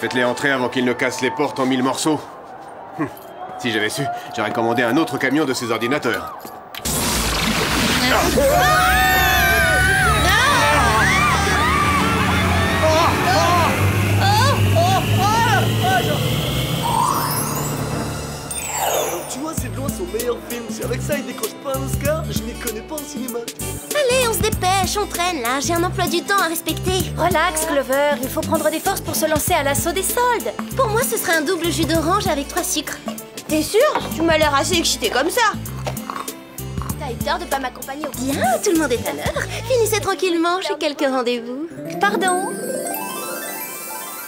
Faites-les entrer avant qu'ils ne cassent les portes en 1000 morceaux. Si j'avais su, j'aurais commandé un autre camion de ces ordinateurs. Tu vois, c'est de loin son meilleur film. Si avec ça il décroche pas un Oscar, je n'y connais pas en cinéma. Allez, on se dépêche, on traîne là. J'ai un emploi du temps à respecter. Relax, Clover. Il faut prendre des forces pour se lancer à l'assaut des soldes. Pour moi, ce serait un double jus d'orange avec 3 sucres. T'es sûr? Tu m'as l'air assez excitée comme ça. T'as eu tort de pas m'accompagner au... Bien, tout le monde est à l'heure. Finissez tranquillement, j'ai quelques rendez-vous. Pardon?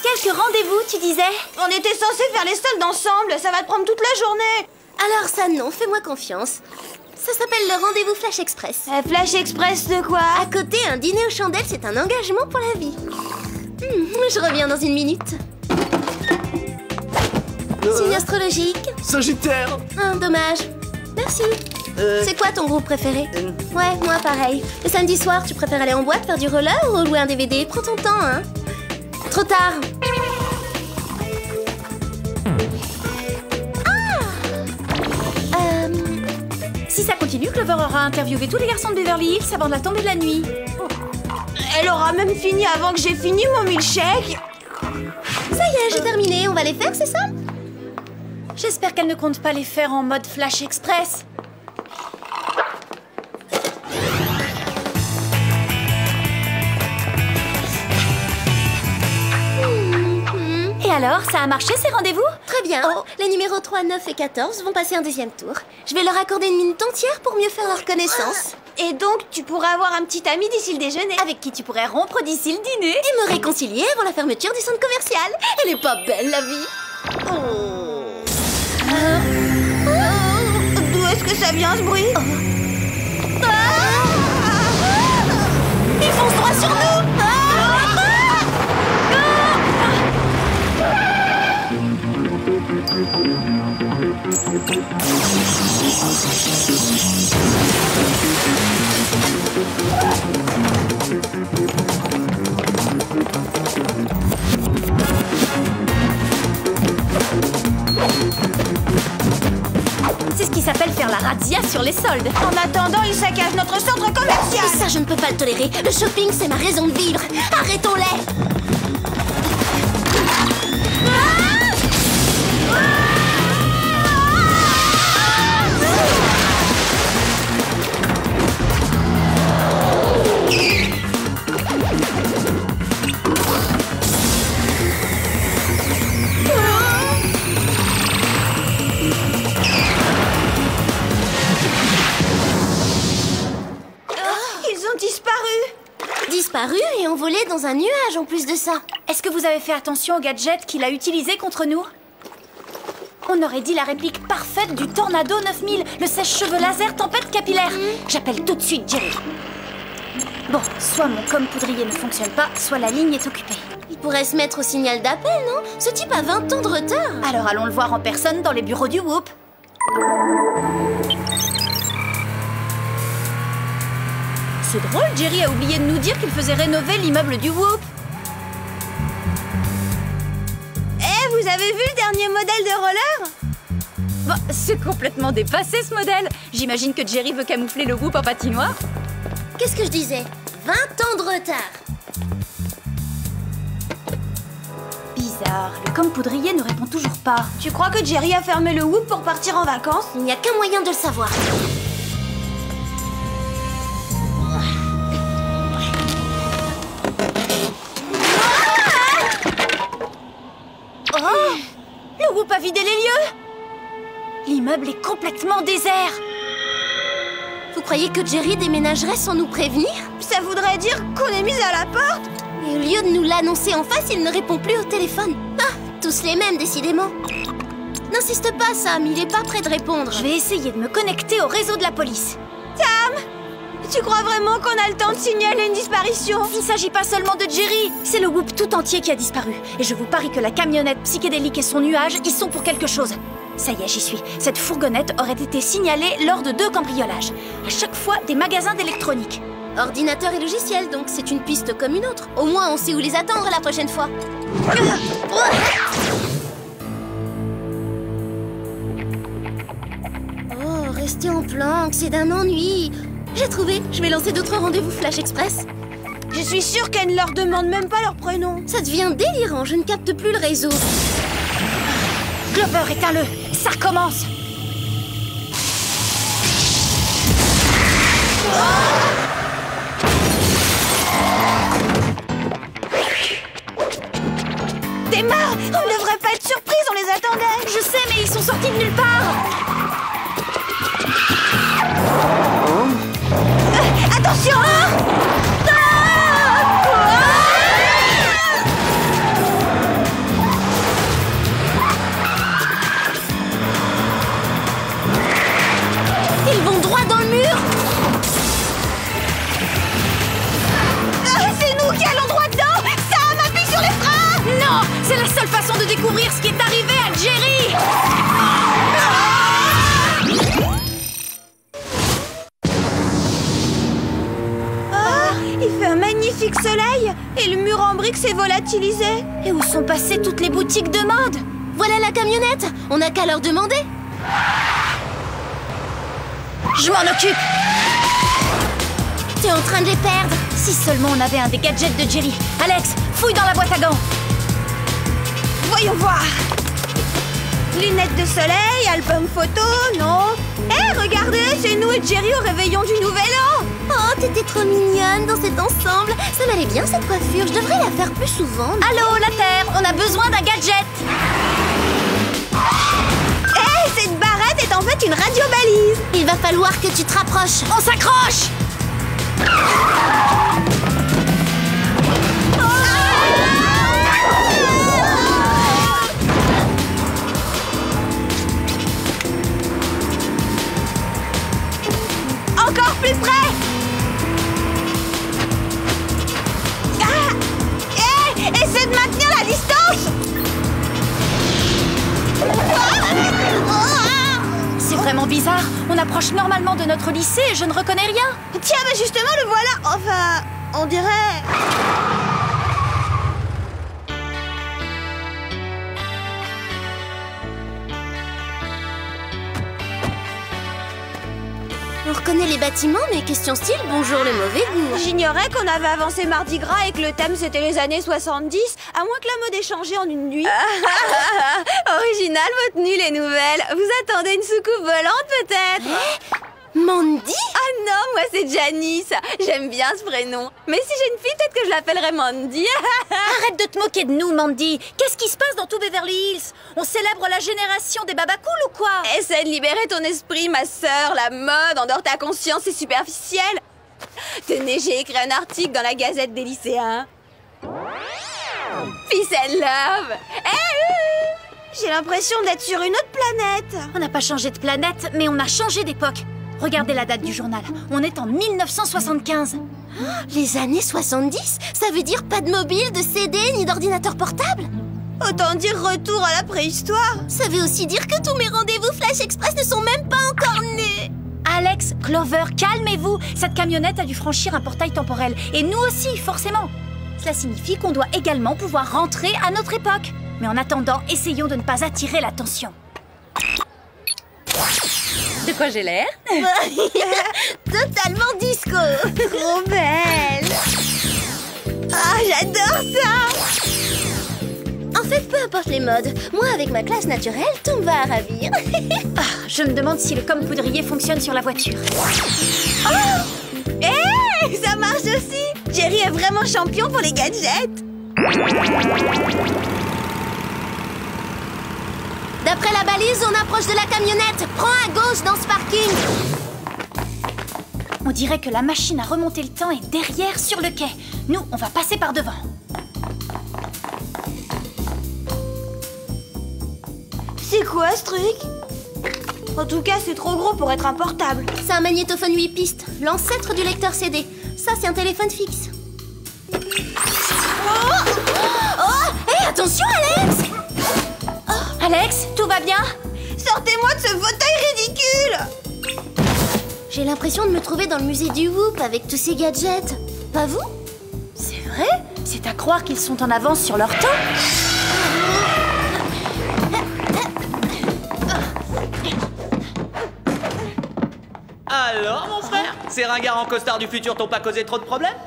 Quelques rendez-vous, tu disais? On était censés faire les soldes ensemble. Ça va te prendre toute la journée. Alors ça, non, fais-moi confiance. Ça s'appelle le rendez-vous Flash Express. Flash Express de quoi? À côté, un dîner aux chandelles, c'est un engagement pour la vie. Je reviens dans une minute. Signe astrologique. Sagittaire. Dommage. Merci. C'est quoi ton groupe préféré? Ouais, moi pareil. Le samedi soir, tu préfères aller en boîte, faire du roller ou louer un DVD? Prends ton temps, hein. Trop tard. Si ça continue, Clover aura interviewé tous les garçons de Beverly Hills avant la tombée de la nuit. Elle aura même fini avant que j'ai fini mon milkshake. Ça y est, j'ai terminé. On va les faire, c'est ça? J'espère qu'elle ne compte pas les faire en mode Flash Express. Et alors, ça a marché ces rendez-vous? Très bien. Les numéros 3, 9 et 14 vont passer un deuxième tour. Je vais leur accorder une minute entière pour mieux faire leur connaissance. Et donc, tu pourrais avoir un petit ami d'ici le déjeuner. Avec qui tu pourrais rompre d'ici le dîner. Et me réconcilier avant la fermeture du centre commercial. Elle est pas belle, la vie. D'où est-ce que ça vient, ce bruit? Ils foncent droit sur nous. C'est ce qui s'appelle faire la razzia sur les soldes. En attendant, ils saccagent notre centre commercial. Et ça, je ne peux pas le tolérer. Le shopping, c'est ma raison de vivre. Arrêtons-les. Disparu et envolé dans un nuage en plus de ça. Est-ce que vous avez fait attention au gadget qu'il a utilisé contre nous? On aurait dit la réplique parfaite du Tornado 9000, le sèche-cheveux laser tempête capillaire. J'appelle tout de suite Jerry. Bon, soit mon com-poudrier ne fonctionne pas, soit la ligne est occupée. Il pourrait se mettre au signal d'appel, non? Ce type a 20 ans de retard. Alors allons le voir en personne dans les bureaux du Whoop. C'est drôle, Jerry a oublié de nous dire qu'il faisait rénover l'immeuble du Whoop. Vous avez vu le dernier modèle de roller? Bon, c'est complètement dépassé ce modèle. J'imagine que Jerry veut camoufler le Whoop en patinoire. Qu'est-ce que je disais? 20 ans de retard. Bizarre, le com-poudrier ne répond toujours pas. Tu crois que Jerry a fermé le Whoop pour partir en vacances? Il n'y a qu'un moyen de le savoir. Le Whoop a vidé les lieux. L'immeuble est complètement désert. Vous croyez que Jerry déménagerait sans nous prévenir? Ça voudrait dire qu'on est mis à la porte. Et au lieu de nous l'annoncer en face, il ne répond plus au téléphone. Ah, tous les mêmes, décidément. N'insiste pas, Sam, il est pas prêt de répondre. Je vais essayer de me connecter au réseau de la police. Sam, tu crois vraiment qu'on a le temps de signaler une disparition? Il ne s'agit pas seulement de Jerry. C'est le Whoop tout entier qui a disparu. Et je vous parie que la camionnette psychédélique et son nuage y sont pour quelque chose. Ça y est, j'y suis. Cette fourgonnette aurait été signalée lors de 2 cambriolages. À chaque fois, des magasins d'électronique. Ordinateur et logiciel, donc c'est une piste comme une autre. Au moins, on sait où les attendre la prochaine fois. Oh, rester en planque, c'est d'un ennui. J'ai trouvé, je vais lancer d'autres rendez-vous Flash Express. Je suis sûre qu'elle ne leur demande même pas leur prénom. Ça devient délirant, je ne capte plus le réseau. Clover, éteins-le. Ça recommence. Démarre! On ne devrait pas être surprise, on les attendait. Je sais, mais ils sont sortis de nulle part. Attention! Ils vont droit dans le mur. C'est nous qui allons droit dedans. Sam, appuie sur les freins. Non, c'est la seule façon de découvrir ce qui est arrivé à Jerry. Il fait un magnifique soleil et le mur en briques s'est volatilisé. Et où sont passées toutes les boutiques de mode? Voilà la camionnette. On n'a qu'à leur demander. Je m'en occupe. T'es en train de les perdre. Si seulement on avait un des gadgets de Jerry. Alex, fouille dans la boîte à gants. Voyons voir. Lunettes de soleil, album photo, non. Hé, regardez, c'est nous et Jerry au réveillon du Nouvel An. Oh, t'étais trop mignonne dans cet ensemble. Ça m'allait bien cette coiffure. Je devrais la faire plus souvent. Allô, la Terre, on a besoin d'un gadget. Hé, cette barrette est en fait une radio-balise. Il va falloir que tu te rapproches. On s'accroche. Encore plus près. Hé, essaie de maintenir la distance. C'est vraiment bizarre. On approche normalement de notre lycée et je ne reconnais rien. Tiens, bah justement, le voilà. Enfin, on dirait... On reconnaît les bâtiments, mais question style, bonjour le mauvais goût. J'ignorais qu'on avait avancé Mardi Gras et que le thème c'était les années 70, à moins que la mode ait changé en une nuit. Original votre tenue, les nouvelles. Vous attendez une soucoupe volante peut-être? Mandy? Ah non, moi c'est Janice. J'aime bien ce prénom. Mais si j'ai une fille, peut-être que je l'appellerai Mandy. Arrête de te moquer de nous, Mandy. Qu'est-ce qui se passe dans tout Beverly Hills? On célèbre la génération des babacools ou quoi? Essaie de libérer ton esprit, ma sœur. La mode endort ta conscience, c'est superficiel. Tenez, j'ai écrit un article dans la Gazette des lycéens. Peace and love. J'ai l'impression d'être sur une autre planète. On n'a pas changé de planète, mais on a changé d'époque. Regardez la date du journal. On est en 1975. Les années 70? Ça veut dire pas de mobile, de CD, ni d'ordinateur portable? Autant dire retour à la préhistoire. Ça veut aussi dire que tous mes rendez-vous Flash Express ne sont même pas encore nés. Alex, Clover, calmez-vous. Cette camionnette a dû franchir un portail temporel. Et nous aussi, forcément. Cela signifie qu'on doit également pouvoir rentrer à notre époque. Mais en attendant, essayons de ne pas attirer l'attention. De quoi j'ai l'air? Totalement disco. Trop belle. Ah, j'adore ça. En fait, peu importe les modes, moi avec ma classe naturelle, tout me va à ravir. Je me demande si le comme-poudrier fonctionne sur la voiture. Oh, hé, ça marche aussi. Jerry est vraiment champion pour les gadgets. D'après la balise, on approche de la camionnette. Prends à gauche dans ce parking. On dirait que la machine à remonter le temps est derrière sur le quai. Nous, on va passer par devant. C'est quoi ce truc? En tout cas, c'est trop gros pour être un portable. C'est un magnétophone 8 pistes, l'ancêtre du lecteur CD. Ça, c'est un téléphone fixe. Oh, hé, attention, Alex! Alex, tout va bien? Sortez-moi de ce fauteuil ridicule. J'ai l'impression de me trouver dans le musée du Whoop avec tous ces gadgets. Pas vous? C'est vrai? C'est à croire qu'ils sont en avance sur leur temps. Alors, mon frère, ces ringards en costard du futur t'ont pas causé trop de problèmes?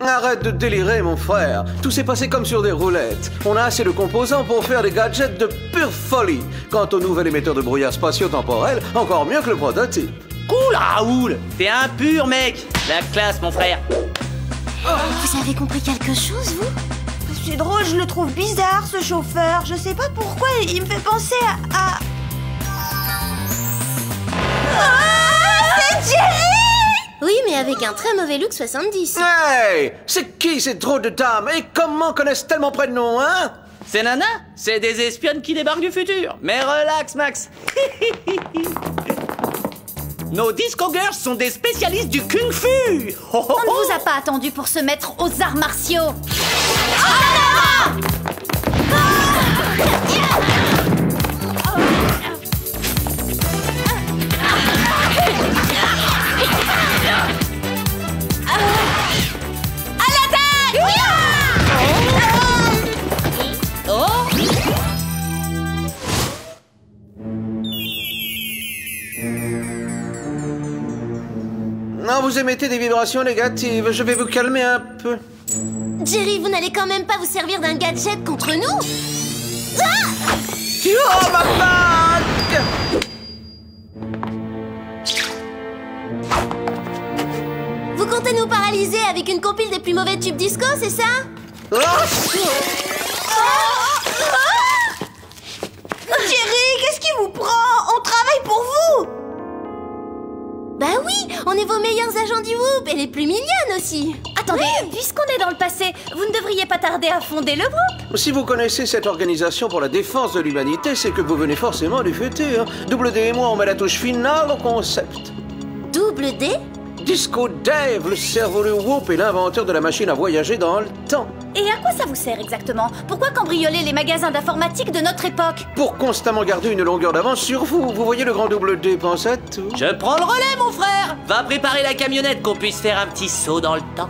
Arrête de délirer, mon frère. Tout s'est passé comme sur des roulettes. On a assez de composants pour faire des gadgets de pure folie. Quant au nouvel émetteur de brouillard spatio-temporel, encore mieux que le prototype. Cool, Raoul! T'es un pur mec! La classe, mon frère! Vous avez compris quelque chose, vous? C'est drôle, je le trouve bizarre, ce chauffeur. Je sais pas pourquoi, il me fait penser à... C'est Jerry! Oui, mais avec un très mauvais look 70. Hey! C'est qui ces drôles de dames? Et comment connaissent tellement près de nous, hein? C'est Nana? C'est des espionnes qui débarquent du futur. Mais relax, Max. Nos Disco Girls sont des spécialistes du Kung Fu. On ne vous a pas attendu pour se mettre aux arts martiaux. Non, vous émettez des vibrations négatives. Je vais vous calmer un peu. Jerry, vous n'allez quand même pas vous servir d'un gadget contre nous? Oh, ma bague! Vous comptez nous paralyser avec une compile des plus mauvais tubes disco, c'est ça? Oh! Jerry, qu'est-ce qui vous prend? On travaille pour vous! Bah oui, on est vos meilleurs agents du Whoop et les plus mignonnes aussi. Attendez, puisqu'on est dans le passé, vous ne devriez pas tarder à fonder le groupe. Si vous connaissez cette organisation pour la défense de l'humanité, c'est que vous venez forcément du futur. Double D et moi, on met la touche finale au concept. Double D? Disco Dave, le cerveau du Whoop et l'inventeur de la machine à voyager dans le temps. Et à quoi ça vous sert exactement? Pourquoi cambrioler les magasins d'informatique de notre époque? Pour constamment garder une longueur d'avance sur vous. Vous voyez le grand double D, pense à tout. Je prends le relais, mon frère. Va préparer la camionnette qu'on puisse faire un petit saut dans le temps.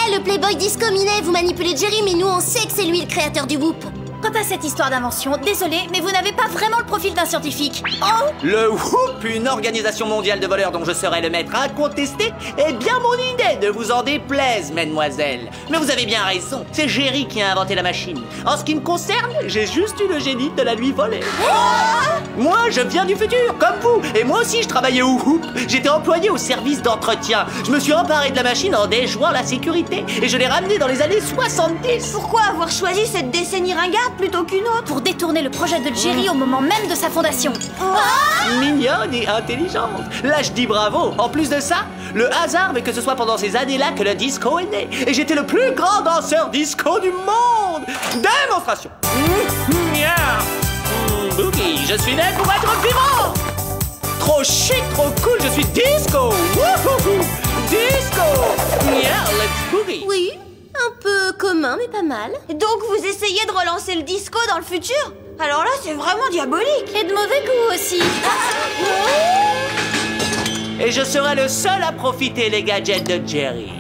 Eh, le Playboy Disco Minet, vous manipulez Jerry, mais nous on sait que c'est lui le créateur du Whoop. Quant à cette histoire d'invention, désolé, mais vous n'avez pas vraiment le profil d'un scientifique. Oh! Le Whoop, une organisation mondiale de voleurs dont je serai le maître incontesté, est bien mon idée, ne vous en déplaise, mademoiselle. Mais vous avez bien raison, c'est Jerry qui a inventé la machine. En ce qui me concerne, j'ai juste eu le génie de la lui voler. Moi, je viens du futur, comme vous, et moi aussi je travaillais au Whoop. J'étais employé au service d'entretien. Je me suis emparé de la machine en déjouant la sécurité, et je l'ai ramenée dans les années 70. Pourquoi avoir choisi cette décennie ringarde plutôt qu'une autre? Pour détourner le projet de Jerry au moment même de sa fondation. Mignonne et intelligente. Là, je dis bravo. En plus de ça, le hasard veut que ce soit pendant ces années-là que le disco est né. Et j'étais le plus grand danseur disco du monde. Démonstration. Boogie, je suis né pour être vivant. Trop chic, trop cool, je suis disco. Wouhou. Disco. Let's boogie. Oui, un peu commun, mais pas mal. Donc vous essayez de relancer le disco dans le futur? Alors là, c'est vraiment diabolique. Et de mauvais goût aussi. Et je serai le seul à profiter les gadgets de Jerry.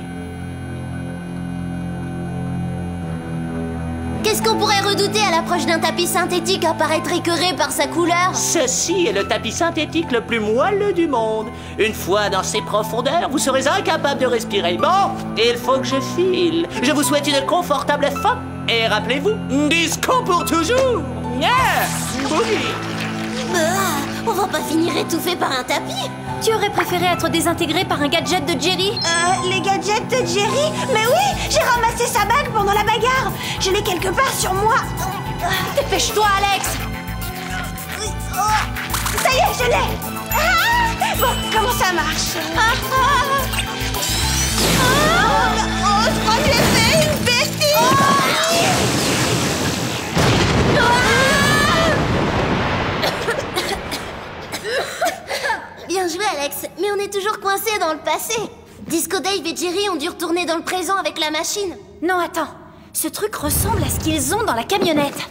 Qu'est-ce qu'on pourrait redouter à l'approche d'un tapis synthétique à paraître écœuré par sa couleur? Ceci est le tapis synthétique le plus moelleux du monde. Une fois dans ses profondeurs, vous serez incapable de respirer. Bon, il faut que je file. Je vous souhaite une confortable fin. Et rappelez-vous, disco pour toujours. Yeah, boogie. On va pas finir étouffé par un tapis. Tu aurais préféré être désintégré par un gadget de Jerry? Les gadgets de Jerry? Mais oui, j'ai ramassé sa bague pendant la bagarre. Je l'ai quelque part sur moi. Dépêche-toi, Alex. Ça y est, je l'ai. Bon, comment ça marche? Je crois que j'ai fait une bêtise. Bien joué, Alex, mais on est toujours coincé dans le passé. Disco Dave et Jerry ont dû retourner dans le présent avec la machine. Non, attends. Ce truc ressemble à ce qu'ils ont dans la camionnette.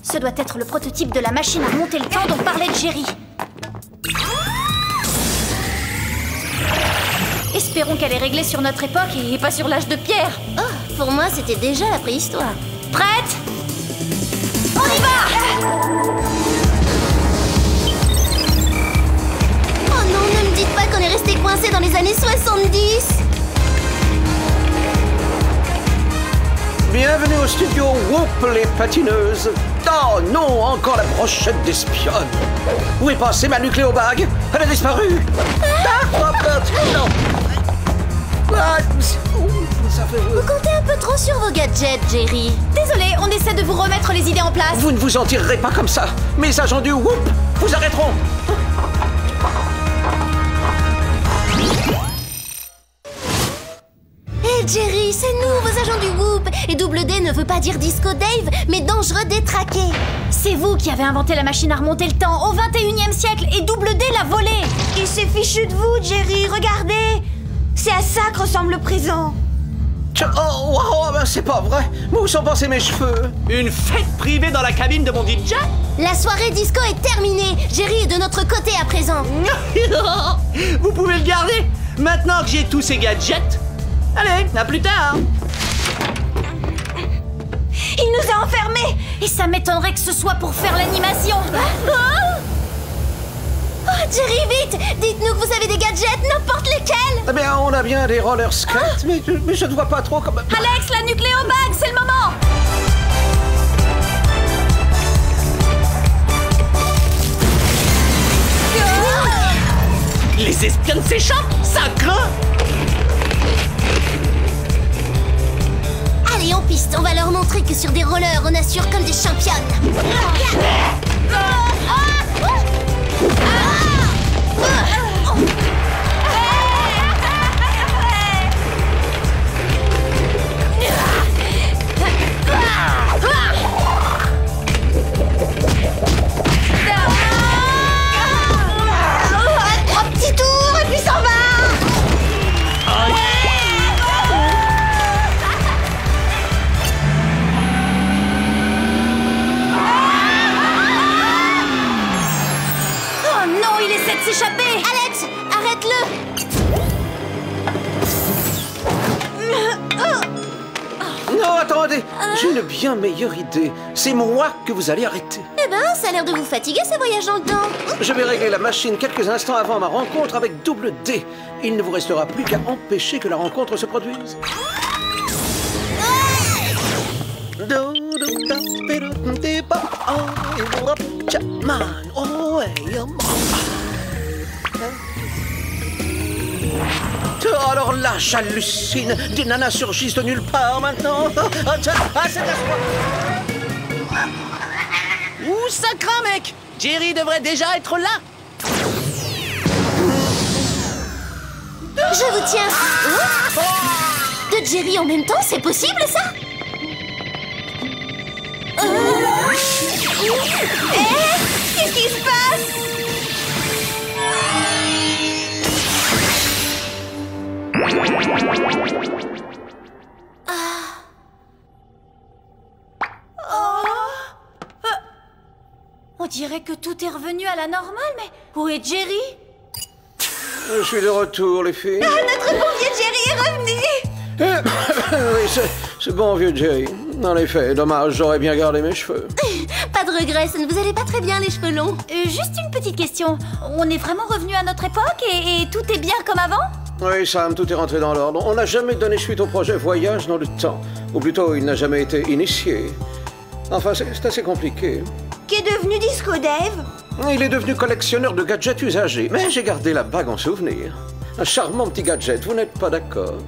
Ce doit être le prototype de la machine à remonter le temps dont parlait Jerry. Espérons qu'elle est réglée sur notre époque et pas sur l'âge de pierre. Oh, pour moi, c'était déjà la préhistoire. Prête? On y va! Oh non, ne me dites pas qu'on est resté coincé dans les années 70. Bienvenue au studio Whoop les patineuses. Oh non, encore la brochette d'espionne. Où est passée ma nucléobag? Elle a disparu. Non. Ça fait... Vous comptez un peu trop sur vos gadgets, Jerry. Désolé, on essaie de vous remettre les idées en place. Vous ne vous en tirerez pas comme ça. Mes agents du Whoop vous arrêteront. Hé Jerry, c'est nous, vos agents du Whoop. Et Double D ne veut pas dire Disco Dave, mais dangereux détraqué. C'est vous qui avez inventé la machine à remonter le temps au 21e siècle et Double D l'a volée. Il s'est fichu de vous, Jerry, regardez. C'est à ça que ressemble le présent. Oh, wow, ben c'est pas vrai. Où sont passés mes cheveux? Une fête privée dans la cabine de mon DJ? La soirée disco est terminée. Jerry est de notre côté à présent. Vous pouvez le garder. Maintenant que j'ai tous ces gadgets. Allez, à plus tard. Il nous a enfermés. Et ça m'étonnerait que ce soit pour faire l'animation. Oh, Jerry, vite! Dites-nous que vous avez des gadgets, n'importe lesquels! Eh bien, on a bien des roller skates, mais je ne vois pas trop comment... Alex, la nucléobag, c'est le moment! Les espionnes s'échappent, ça craint. Allez, en piste, on va leur montrer que sur des rollers, on assure comme des championnes! Trois petits tours et puis s'en va. Oh non, il essaie de s'échapper! Alex, arrête-le! Non, attendez, j'ai une bien meilleure idée. C'est moi que vous allez arrêter. Eh ben, ça a l'air de vous fatiguer, ce voyage dans le temps. Je vais régler la machine quelques instants avant ma rencontre avec Double D. Il ne vous restera plus qu'à empêcher que la rencontre se produise. Alors là, j'hallucine. Des nanas surgissent de nulle part maintenant. C'est à soi. Ouh, ça craint, mec. Jerry devrait déjà être là. Je vous tiens. Oh, de Jerry en même temps, c'est possible, ça? Qu'est-ce qui se passe? On dirait que tout est revenu à la normale, mais où est Jerry? Je suis de retour, les filles. Notre bon vieux Jerry est revenu. Oui, c'est bon, vieux Jerry. En effet, dommage, j'aurais bien gardé mes cheveux. Pas de regret, ça ne vous allez pas très bien, les cheveux longs. Juste une petite question. On est vraiment revenu à notre époque et tout est bien comme avant? Oui, Sam, tout est rentré dans l'ordre. On n'a jamais donné suite au projet Voyage dans le temps. Ou plutôt, il n'a jamais été initié. Enfin, c'est assez compliqué. Qu'est devenu Disco Dave? Il est devenu collectionneur de gadgets usagés, mais j'ai gardé la bague en souvenir. Un charmant petit gadget, vous n'êtes pas d'accord?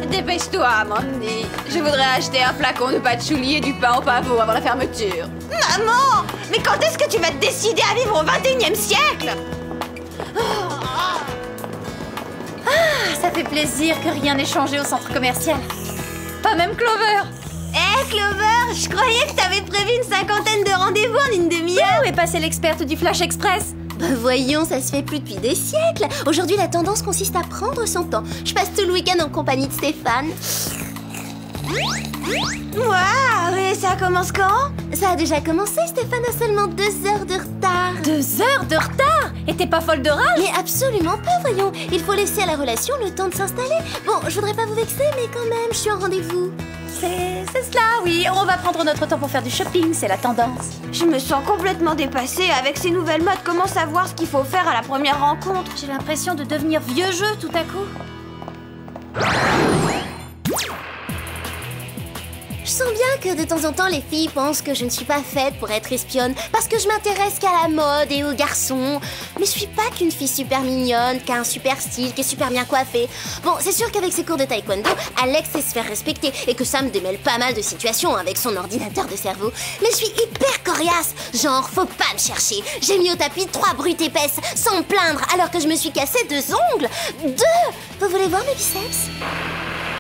Dépêche-toi, Mandy. Je voudrais acheter un flacon de patchouli et du pain au pavot avant la fermeture. Maman! Mais quand est-ce que tu vas te décider à vivre au 21e siècle? Ça fait plaisir que rien n'ait changé au centre commercial. Pas même Clover. Clover, je croyais que t'avais prévu une cinquantaine de rendez-vous en une demi-heure. Où est passée l'experte du Flash Express? Bah voyons, ça se fait plus depuis des siècles. Aujourd'hui, la tendance consiste à prendre son temps. Je passe tout le week-end en compagnie de Stéphane. Waouh, et ça commence quand? Ça a déjà commencé, Stéphane a seulement 2 heures de retard. 2 heures de retard? Et t'es pas folle de rage? Mais absolument pas, voyons. Il faut laisser à la relation le temps de s'installer. Bon, je voudrais pas vous vexer, mais quand même, je suis en rendez-vous. C'est cela, oui. On va prendre notre temps pour faire du shopping, c'est la tendance. Je me sens complètement dépassée. Avec ces nouvelles modes, comment savoir ce qu'il faut faire à la première rencontre? J'ai l'impression de devenir vieux jeu tout à coup. Je sens bien que de temps en temps, les filles pensent que je ne suis pas faite pour être espionne parce que je m'intéresse qu'à la mode et aux garçons. Mais je suis pas qu'une fille super mignonne, qui a un super style, qui est super bien coiffée. Bon, c'est sûr qu'avec ses cours de taekwondo, Alex sait se faire respecter et que ça me démêle pas mal de situations avec son ordinateur de cerveau. Mais je suis hyper coriace, genre faut pas me chercher. J'ai mis au tapis 3 brutes épaisses sans me plaindre alors que je me suis cassé 2 ongles. 2! Vous voulez voir mes biceps?